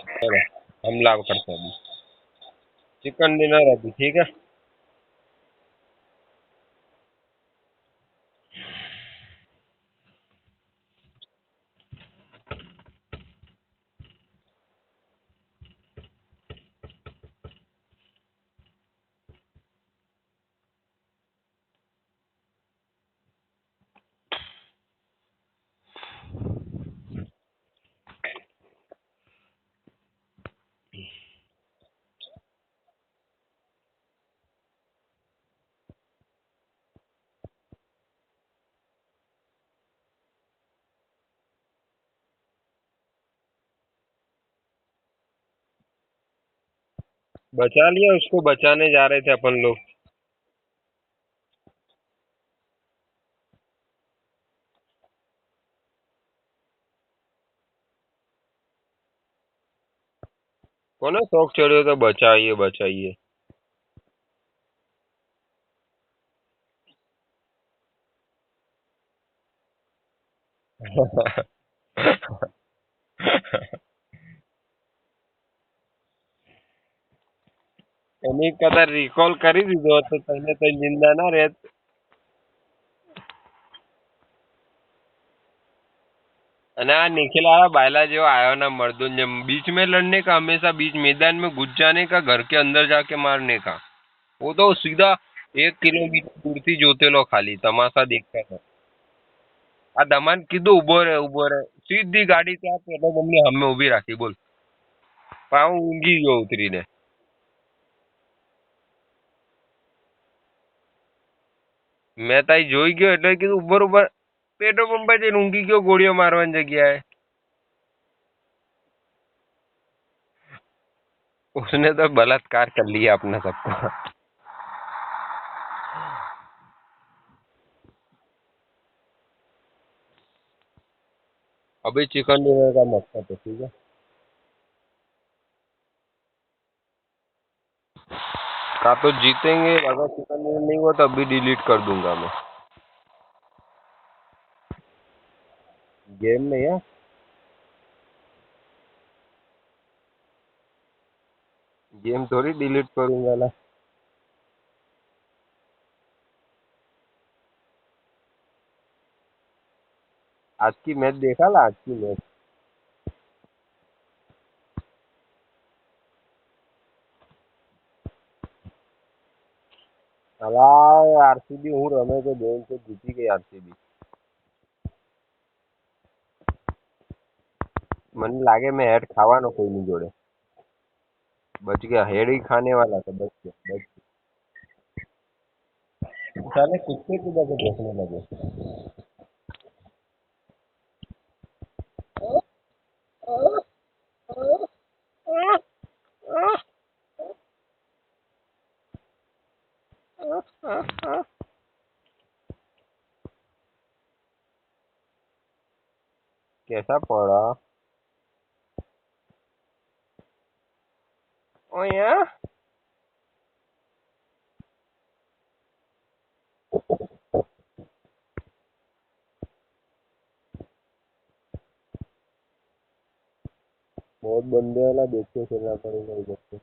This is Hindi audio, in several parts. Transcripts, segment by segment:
चलो हमला करते हैं अभी। चिकन डिनर अभी, ठीक है। बचा लिया उसको, बचाने जा रहे थे अपन लोग। કોને શોખ ચડ્યો તો બચાઈએ બચાઈએ। એની કદાચ રિકોલ કરી દીધો હોત તો તને તો જિંદા ના રહેત। અને આ निखिल आया बायला जो आयो ना मर्दुन जब बीच में लड़ने का, हमेशा बीच मैदान में घुस जाने का, घर के अंदर जाके मारने का। वो तो सीधा 1 किलोमीटर दूर थी जोते लो, खाली तमाशा देखता था। आ दमन कीधु उभो रे सीधी गाड़ी ત્યાં પેલો મમ્મી હમે ઉભી રાખી બોલ। પણ હું ઊંઘી ગયો ઉતરીને। મેં તાઈ જોઈ ગયો એટલે કીધું ઉભર ઉભર પેટ્રોલ પંપ પર જઈને ઊંઘી ગયો ગોળીઓ મારવાની જગ્યાએ। उसने तो बलात्कार कर लिया अपना सबको। अभी चिकन डिनर का मकसद है, ठीक है। का तो जीतेंगे, अगर चिकन डिनर नहीं हुआ तो अभी डिलीट कर दूंगा मैं गेम में यार। गेम थोड़ी डिलीट करूंगा ना। आज की मैच देखा ला, आज की मैच। अला आरसीबी हूँ रमे तो गेम तो जीती गई आरसीबी। मन लागे मैं हेड खावा कोई नहीं जोड़े। बच गया, हेड ही खाने वाला था, बच गया बच गया। साले कुत्ते की जगह देखने लगे। कैसा पड़ा। ओ यार बहुत बंदे वाला देख के खेलना पड़ेगा इधर से।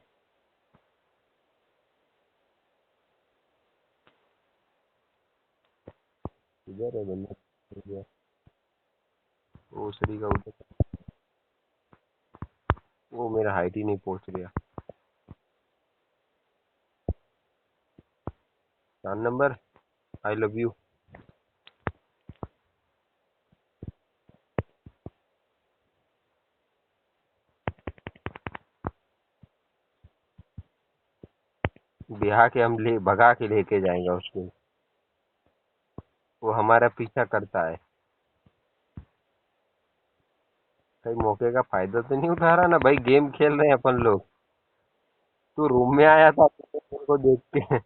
इधर है बंदा। ओसरी का उधर। वो मेरा हाइट ही नहीं पहुंच रहा। 4 नंबर, आई लव यू। बिहा के हम ले भगा के लेके जाएंगे उसको। वो हमारा पीछा करता है। कहीं मौके का फायदा तो नहीं उठा रहा ना भाई, गेम खेल रहे हैं अपन लोग। तू रूम में आया था तो तेरे को देख के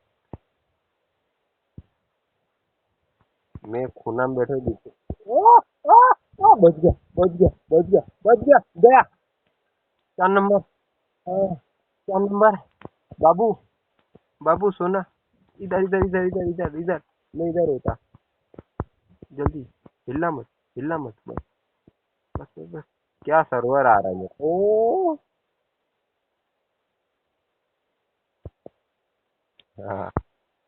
मैं खूना में बैठे दिखे। ओ, ओ, बच गया बच गया बच गया बच गया गया। 4 नंबर। हाँ, 4 नंबर। बाबू, बाबू सोना। इधर इधर इधर इधर इधर इधर। मैं इधर होता। जल्दी, हिलना मत, हिलना मत, बस बस बस बस। क्या सर्वर आ रहा है मेरे को। हाँ,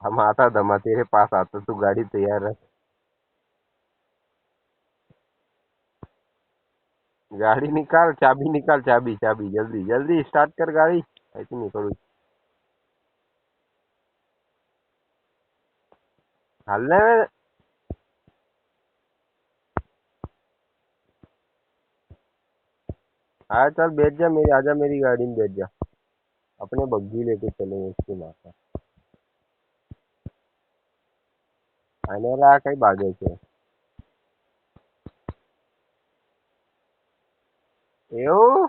हम आता था, मैं तेरे पास आता, तू गाड़ी तैयार रख। गाड़ी निकाल, चाबी निकाल, चाबी चाबी, जल्दी जल्दी स्टार्ट कर गाड़ी, ऐसे नहीं करूँ। हलने में। हाँ चल बैठ जा, मेरी आजा, मेरी गाड़ी में बैठ जा। अपने बग्घी लेके चलेंगे उसकी माता। आने रहा कहीं भागे से। एओ।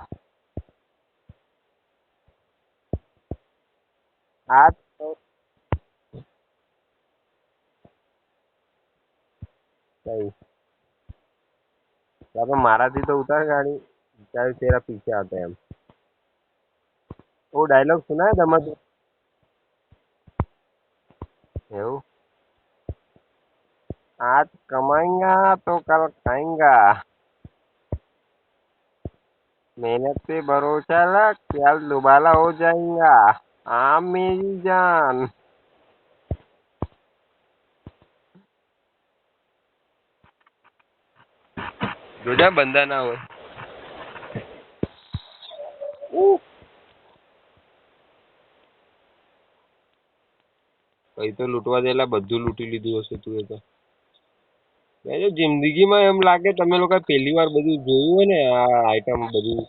आज तो सही। या तो मारा थी तो उतर गाड़ी, चाहे तेरा पीछे आते हैं हम। वो डायलॉग सुना है दमन? एओ। आज कमाएंगा तो कल खाएंगा। मेहनत पे भरोसा रख, कल दुबाला हो जाएगा। हाँ मेरी जान। જોજા બંધા ના હોય. કઈ તો લૂંટવા દેલા બધું લૂંટી લીધું હશે તું એ તો. જિંદગીમાં એમ લાગે તમે લોકો પહેલી વાર બધું જોયું હોય ને આ આઈટમ બધું,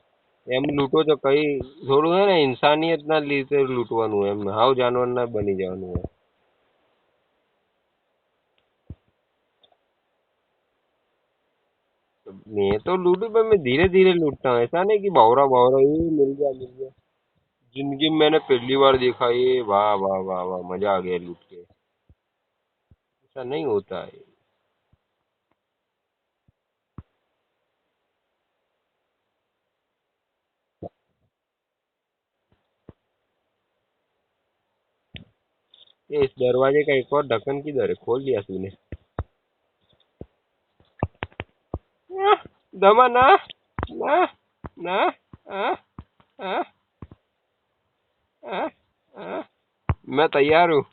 એમ લૂંટો તો કઈ થોડું હે ને ઇન્સાનિયત ના લીધે લૂંટવાનું એમ, હાવ જાનવર ના બની જવાનું હોય. मैं तो लूटू पर मैं धीरे धीरे लूटता हूँ, ऐसा नहीं कि बावरा बावरा ये मिल गया मिल गया। जिंदगी में मैंने पहली बार देखा ये, वाह वाह वाह वाह, मजा आ गया लूट के। ऐसा नहीं होता है। ये इस दरवाजे का एक और ढक्कन किधर है, खोल दिया तूने? आह, दमा ना ना ना। आ, आ, आ, आ, मैं तैयार हूँ।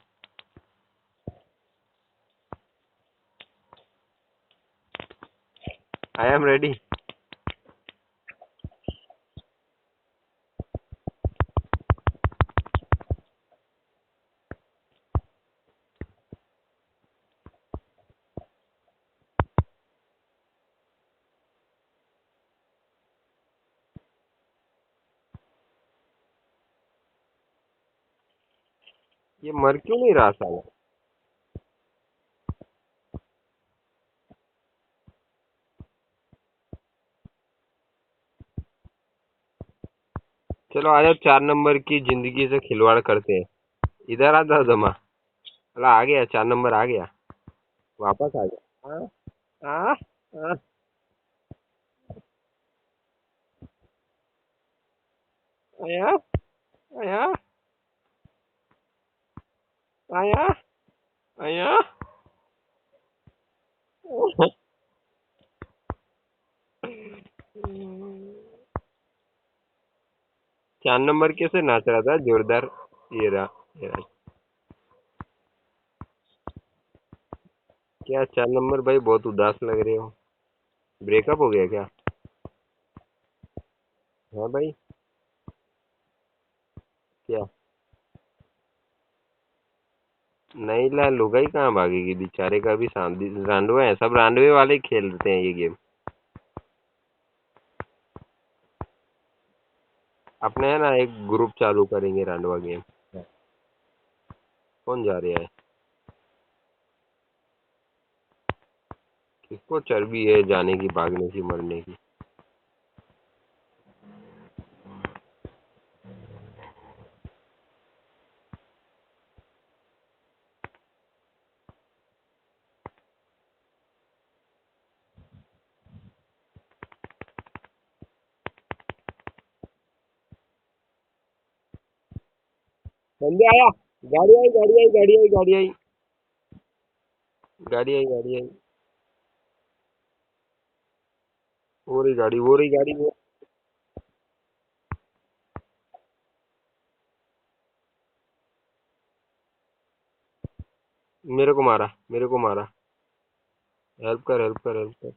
I am ready. ये मर क्यों नहीं रहा साला? चलो आ जाओ, 4 नंबर की जिंदगी से खिलवाड़ करते हैं। इधर आ जा दमा। अला आ गया, 4 नंबर आ गया। वापस आ जा। हाँ हाँ। आया आया आया आया। 4 नंबर कैसे नाच रहा था जोरदार। ये रहा। क्या 4 नंबर भाई, बहुत उदास लग रहे हो? ब्रेकअप हो गया क्या? हाँ भाई। क्या? नहीं ला, लुगाई कहाँ भागेगी, बेचारे का भी शादी रांडवे है, सब रांडवे वाले ही खेलते हैं ये गेम। अपने है ना एक ग्रुप चालू करेंगे रांडवा गेम। कौन जा रहा है? किसको चर्बी है जाने की, भागने की, मरने की? बंदे आया। गाड़ी आई गाड़ी आई गाड़ी आई गाड़ी आई गाड़ी आई गाड़ी आई। वो रही गाड़ी, वो रही गाड़ी, वो। मेरे को मारा, मेरे को मारा। हेल्प कर, हेल्प कर, हेल्प कर।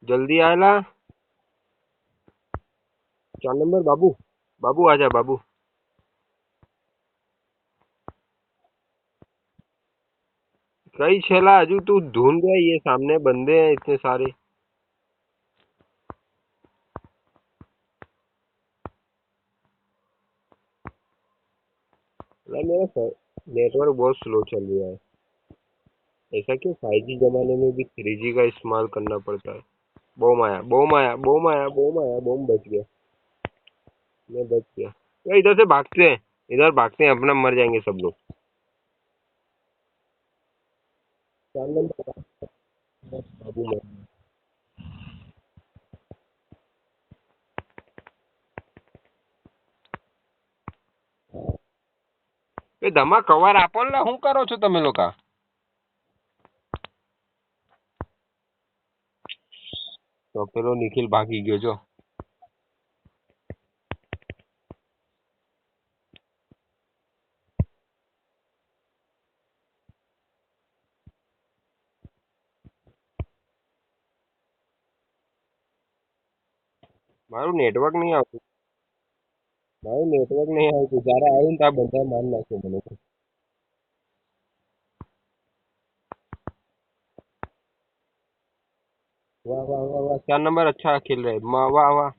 जल्दी आयला। 4 नंबर बाबू। बाबू आजा बाबू। कई छेला हजू तू ढूंढ गया, ये सामने बंदे हैं इतने सारे। अरे मेरा नेटवर्क बहुत स्लो चल रहा है। ऐसा क्यों? 5G जमाने में भी 3G का इस्तेमाल करना पड़ता है। बम आया, बम आया, बम आया, बम आया, बम बच गया। मैं बच गया। तो इधर से भागते हैं। इधर भागते हैं, अपना मर जाएंगे सब लोग। 4 नंबर बाबू मर। એ ધમા કવર આપો ને, શું કરો છો તમે લોકો? તો પેલો નિખિલ ભાગી ગયો જો. મારું નેટવર્ક નહીં આવતું. મારું નેટવર્ક નહીં આવતું. જયારે આવ્યું ને ત્યાં બધા માર નાખ્યો મને તો. वाह वाह वाह वाह, 4 नंबर अच्छा खेल रहे हैं। वाह वाह वाह।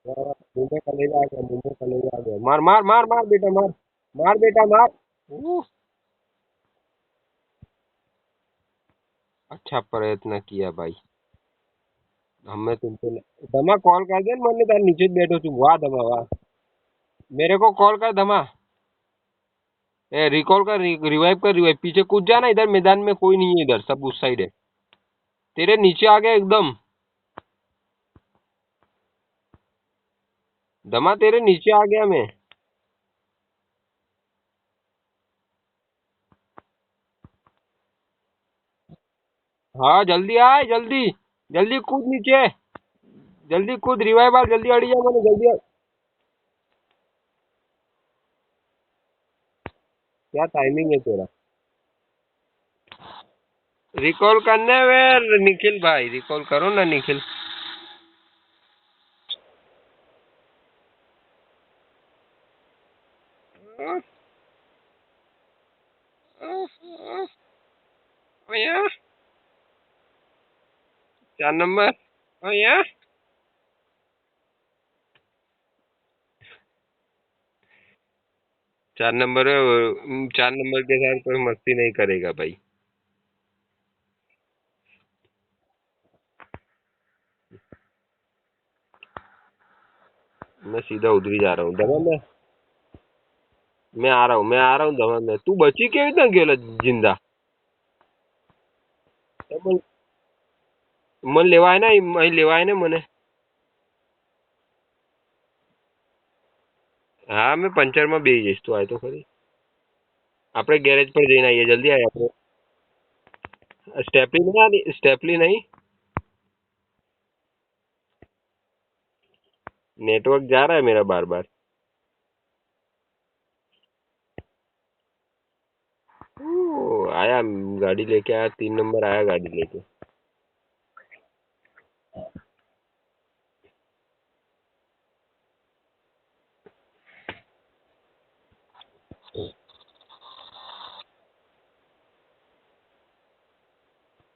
वाह वाह, मुंबई का ले आ गया, मुंबई का ले आ गया। मार मार मार मार बेटा मार। मार बेटा मार। उह, अच्छा प्रयत्न किया भाई। हमें तुमको धमा कॉल कर दे, मैंने तार नीचे જ बैठो છું। वाह धमा वाह। मेरे को कॉल कर धमा। ए रिकॉल कर, रिवाइव कर, रिवाइव। पीछे कूद जाना, इधर मैदान में कोई नहीं है, इधर सब उस साइड है। तेरे नीचे आ गया एकदम। धमा तेरे नीचे आ गया मैं। हाँ जल्दी आए, जल्दी। जल्दी कूद नीचे। जल्दी कूद, रिवाइव आ, जल्दी अड़ी जा मैंने, जल्दी आ। क्या टाइमिंग है तेरा? रिकॉल करने में निखिल भाई, रिकॉल करो ना निखिल। भैया 4 नंबर। भैया 4 नंबर। 4 नंबर के साथ कोई मस्ती नहीं करेगा भाई। मैं सीधा उधर ही जा रहा हूँ दवा में। मैं आ रहा हूँ, मैं आ रहा हूँ दवा में। तू बची केवी રીતના ગયેલો जिंदा? मन लेवा है ना, અહીં લેવા है ना મને. હા મેં પંચરમાં બેસી જઈશ, તું આય તો ખરી. આપણે ગેરેજ પર જઈને આવીએ, જલ્દી આય આપણે. स्टेपली नहीं आती, स्टेपली नहीं। नेटवर्क जा रहा है मेरा बार बार। आया, गाड़ी लेके आया, 3 नंबर आया गाड़ी लेके।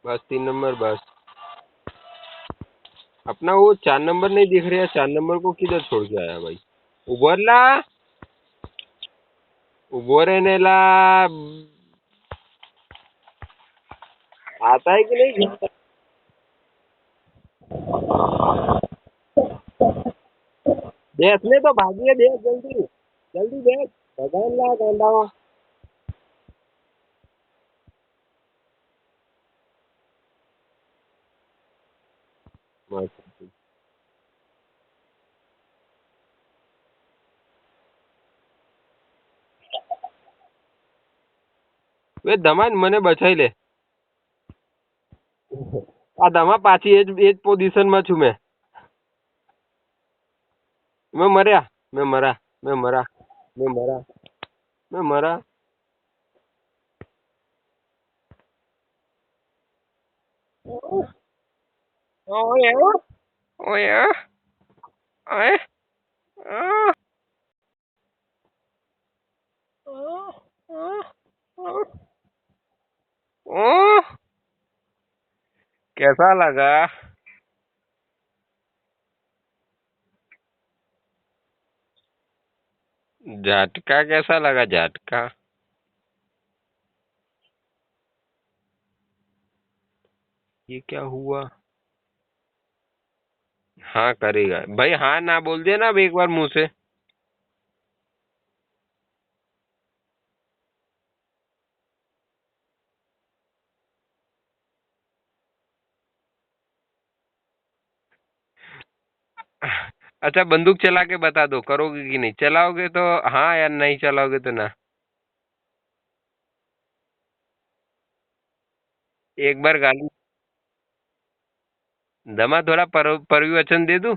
बस 3 नंबर बस। अपना वो 4 नंबर नहीं दिख रहा। 4 नंबर को किधर छोड़ के आया भाई? उबरला। उबोरे नेला। आता है कि नहीं? बेचने तो भागिए, बेच जल्दी। जल्दी बेच। भगवान ला गांडा। वे धमान मने बचाई ले। आ धमा पाછી એજ પોઝિશનમાં છું મેં. मैं मरया, मैं मरा, मैं मरा, मैं मरा। मैं मरा। ओए ओए ओए कैसा लगा? झटका कैसा लगा? झटका? ये क्या हुआ? हाँ करेगा भाई, हाँ ना बोल दिया ना अब एक बार मुंह से। अच्छा बंदूक चला के बता दो, करोगे कि नहीं? चलाओगे तो हाँ, या नहीं चलाओगे तो ना। एक बार गाली। दमा थोड़ा परिवचन दे दूं?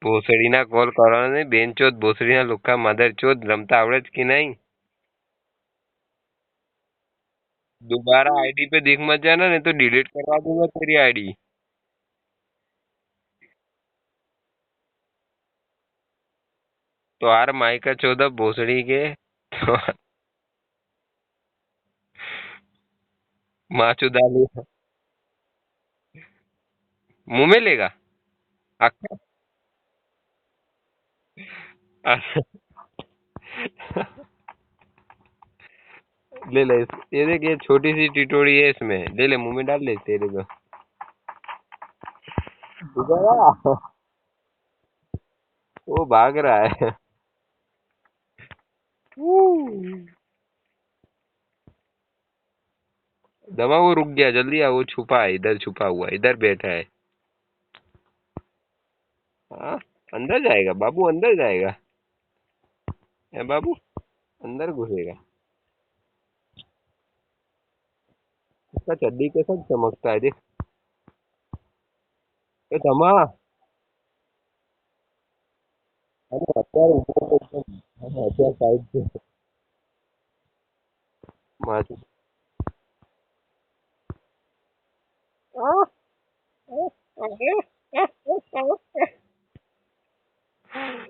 ભોસડી ના કોલ કરવાનો નહીં, બેનચોદ ભોસડી ના લુખા મધર ચોદ, રમતા આવડે જ कि नहीं? दोबारा आईडी पे दिख मत जाना, नहीं तो डिलीट करवा दूंगा तेरी आईडी। तो आर माई का चौदह भोसड़ी के तो माँ चुदा ली मुंह में लेगा। अक्का। ले ले ये देख, ये छोटी सी टिटोड़ी है, इसमें ले ले, मुंह में डाल ले तेरे को। गया। वो भाग रहा है। दमा वो रुक गया, जल्दी आ, वो छुपा है इधर, छुपा हुआ है, इधर बैठा है। हाँ, अंदर जाएगा बाबू, अंदर जाएगा। है बाबू, अंदर घुसेगा। उसका चड्डी के साथ चमकता है देख। ए दमा, अरे हथियार ऊपर से एकदम, हाँ, हथियार साइड से मार।